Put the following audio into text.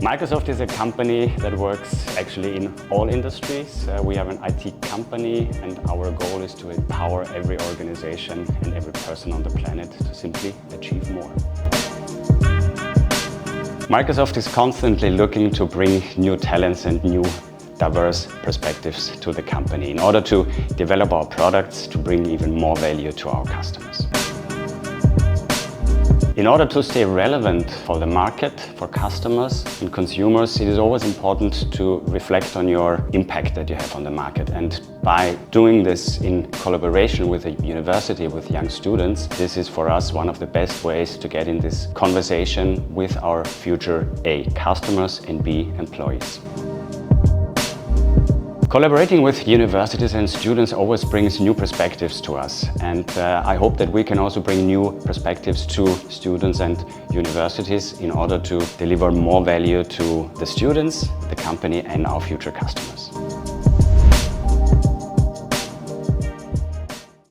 Microsoft is a company that works actually in all industries. We have an IT company, and our goal is to empower every organization and every person on the planet to simply achieve more. Microsoft is constantly looking to bring new talents and new diverse perspectives to the company in order to develop our products to bring even more value to our customers. In order to stay relevant for the market, for customers and consumers, it is always important to reflect on your impact that you have on the market. And by doing this in collaboration with a university, with young students, this is for us one of the best ways to get in this conversation with our future A, customers, and B, employees. Collaborating with universities and students always brings new perspectives to us, and I hope that we can also bring new perspectives to students and universities in order to deliver more value to the students, the company, and our future customers.